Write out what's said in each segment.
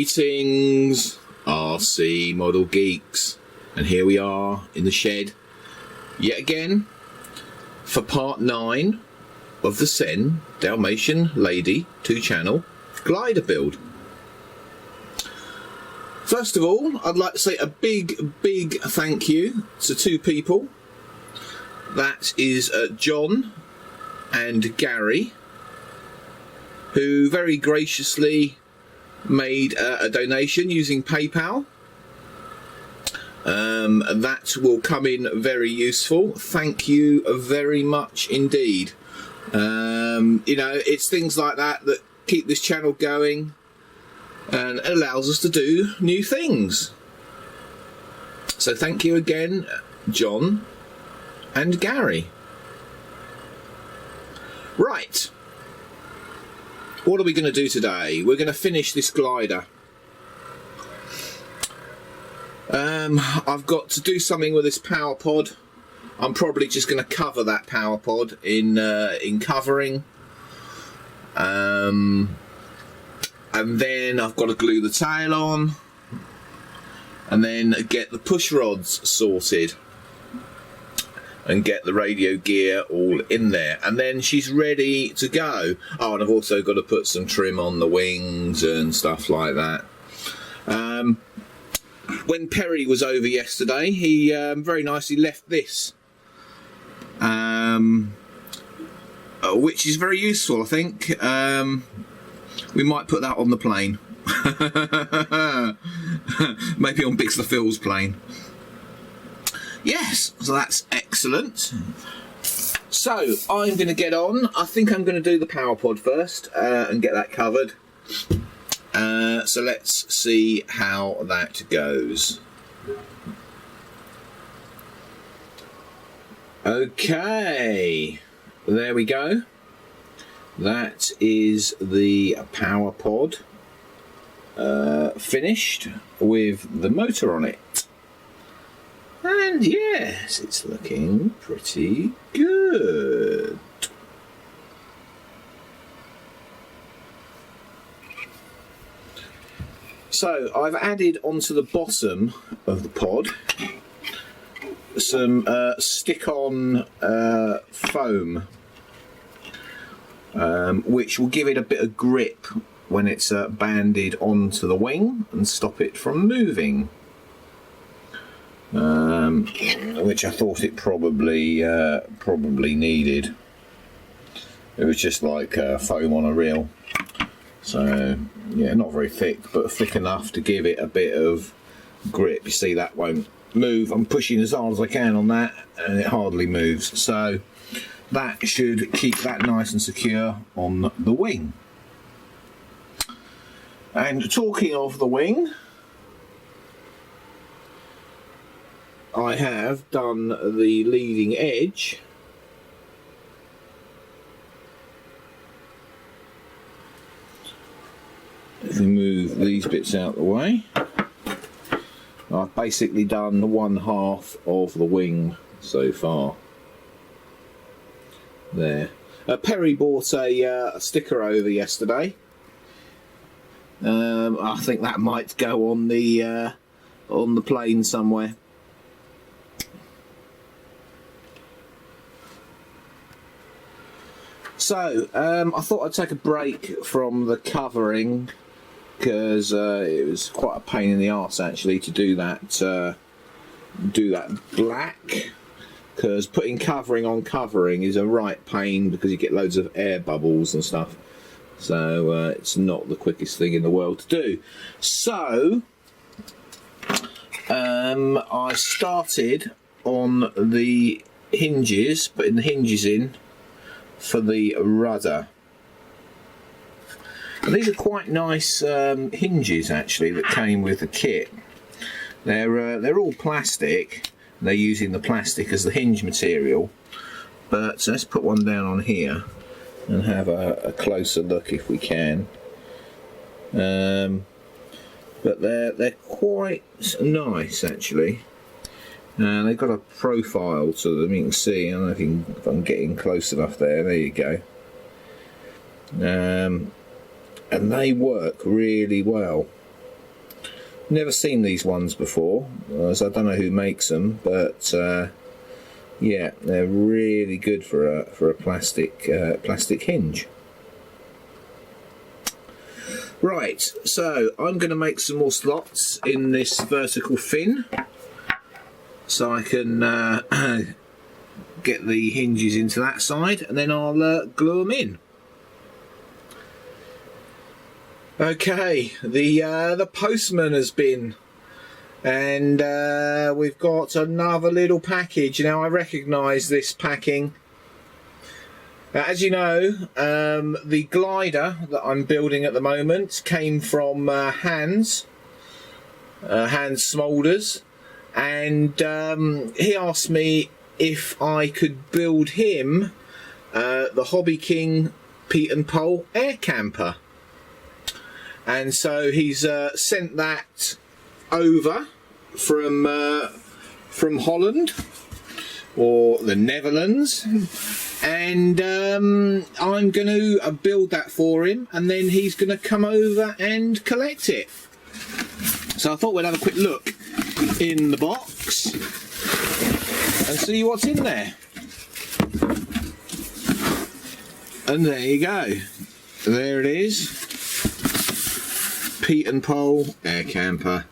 Greetings, RC Model Geeks, and here we are in the shed yet again for part 9 of the Scen Dalmation Lady 2-channel glider build. First of all, I'd like to say a big thank you to 2 people. That is John and Gary, who very graciously made a donation using PayPal. That will come in very useful. Thank you very much indeed. You know, it's things like that that keep this channel going and allows us to do new things. So thank you again, John and Gary. Right. What are we going to do today? We're going to finish this glider. I've got to do something with this power pod. I'm probably just going to cover that power pod in covering. And then I've got to glue the tail on. And then get the push rods sorted. And get the radio gear all in there, and then she's ready to go. Oh, and I've also got to put some trim on the wings and stuff like that. When Perry was over yesterday, he very nicely left this, which is very useful, I think. We might put that on the plane. Maybe on Bixler Phil's plane. Yes, so that's excellent. So I'm going to get on. I think I'm going to do the power pod first and get that covered. So let's see how that goes. Okay, there we go. That is the power pod finished with the motor on it. And yes, it's looking pretty good. So I've added onto the bottom of the pod some stick-on foam, which will give it a bit of grip when it's banded onto the wing and stop it from moving. Which I thought it probably needed. It was just like foam on a reel, so yeah, not very thick, but thick enough to give it a bit of grip. You see, that won't move. I'm pushing as hard as I can on that, and it hardly moves. So that should keep that nice and secure on the wing. And talking of the wing, I have done the leading edge. If we move these bits out of the way, I've basically done 1/2 of the wing so far. There. Perry bought a sticker over yesterday. I think that might go on the plane somewhere. So, I thought I'd take a break from the covering, because it was quite a pain in the arse actually to do that black, because putting covering on covering is a right pain because you get loads of air bubbles and stuff. So it's not the quickest thing in the world to do. So I started on the hinges, putting the hinges in for the rudder. And these are quite nice hinges actually that came with the kit. They're all plastic. They're using the plastic as the hinge material. But let's put one down on here and have a closer look if we can. But they're quite nice actually. They've got a profile to them, you can see. I don't know if I'm getting close enough there. There you go. And they work really well. Never seen these ones before, so I don't know who makes them, but yeah, they're really good for a plastic hinge. Right, so I'm going to make some more slots in this vertical fin, so I can get the hinges into that side, and then I'll glue them in. Okay, the postman has been, and we've got another little package. Now, I recognise this packing. As you know, the glider that I'm building at the moment came from Hans Smoulders, and he asked me if I could build him the Hobby King Pt9 air camper. And so he's sent that over from Holland or the Netherlands, and I'm going to build that for him, and then he's going to come over and collect it. So I thought we'd have a quick look in the box and see what's in there. And there you go. There it is. Pt9 air camper.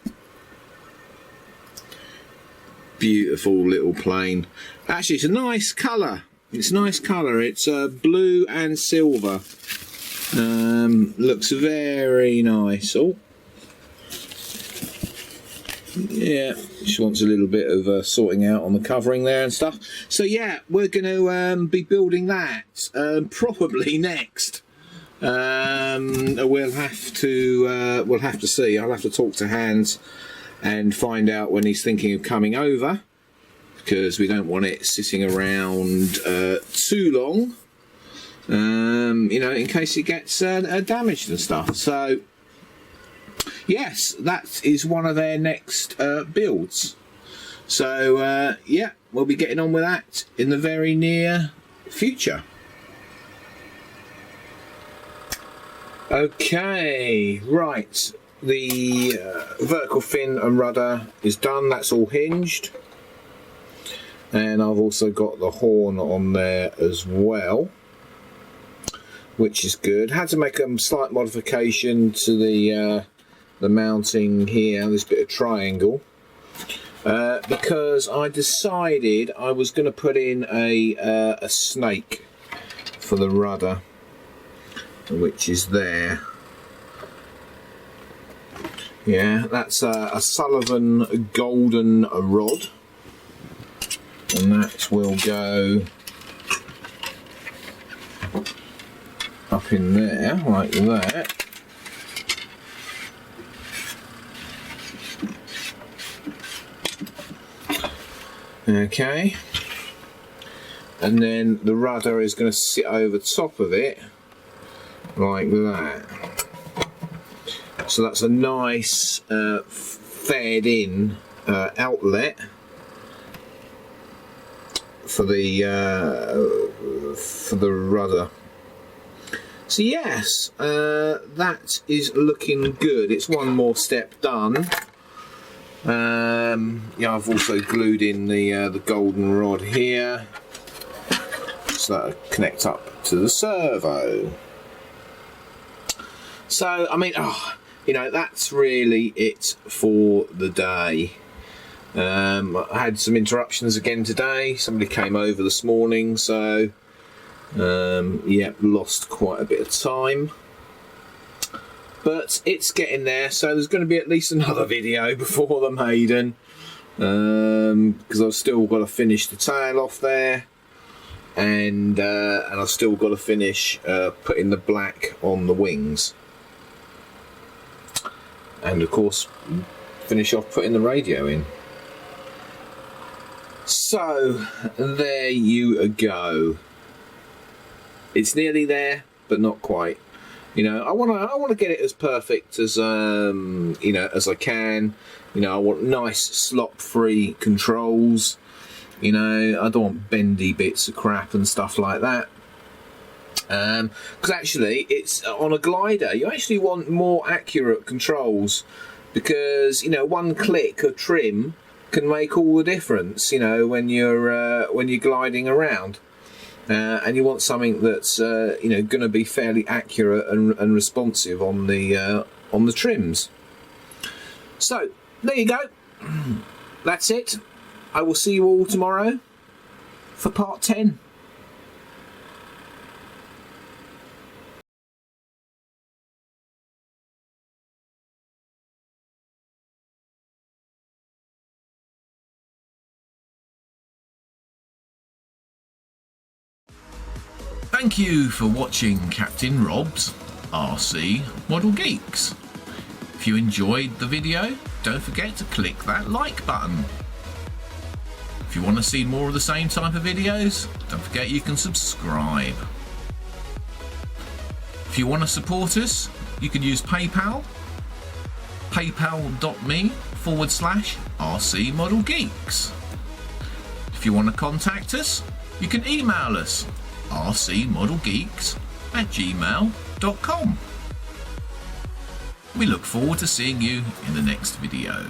Beautiful little plane. Actually, it's a nice colour. It's a nice colour. It's blue and silver. Looks very nice. Oh, yeah. She wants a little bit of sorting out on the covering there and stuff. So yeah, we're going to be building that probably next. We'll have to see. I'll have to talk to Hans and find out when he's thinking of coming over, because we don't want it sitting around too long, you know, in case it gets damaged and stuff. So yes, that is one of their next builds. So yeah, we'll be getting on with that in the very near future. Okay, right, the vertical fin and rudder is done. That's all hinged, and I've also got the horn on there as well, which is good. Had to make a slight modification to the mounting here, this bit of triangle, because I decided I was going to put in a snake for the rudder, which is there. Yeah, that's a Sullivan golden rod, and that will go up in there like that. Okay, and then the rudder is going to sit over top of it like that. So that's a nice fed in outlet for the rudder. So yes, that is looking good. It's one more step done. Yeah, I've also glued in the golden rod here, so that'll connect up to the servo. So I mean, you know, that's really it for the day. I had some interruptions again today. Somebody came over this morning, so yeah, lost quite a bit of time. But it's getting there, so there's going to be at least another video before the maiden, because I've still got to finish the tail off there, and I've still got to finish putting the black on the wings. And of course finish off putting the radio in. So there you go. It's nearly there, but not quite. You know, I want to get it as perfect as you know, as I can. You know, I want nice slop-free controls. You know, I don't want bendy bits of crap and stuff like that. Because actually, it's on a glider, you actually want more accurate controls because, you know, one click of trim can make all the difference, you know, when you're gliding around, and you want something that's you know, going to be fairly accurate and responsive on the trims. So there you go. That's it. I will see you all tomorrow for part 10. Thank you for watching Captain Rob's RC Model Geeks. If you enjoyed the video, don't forget to click that like button. If you want to see more of the same type of videos, don't forget you can subscribe. If you want to support us, you can use PayPal, paypal.me/RC Model Geeks. If you want to contact us, you can email us rcmodelgeeks@gmail.com. We look forward to seeing you in the next video.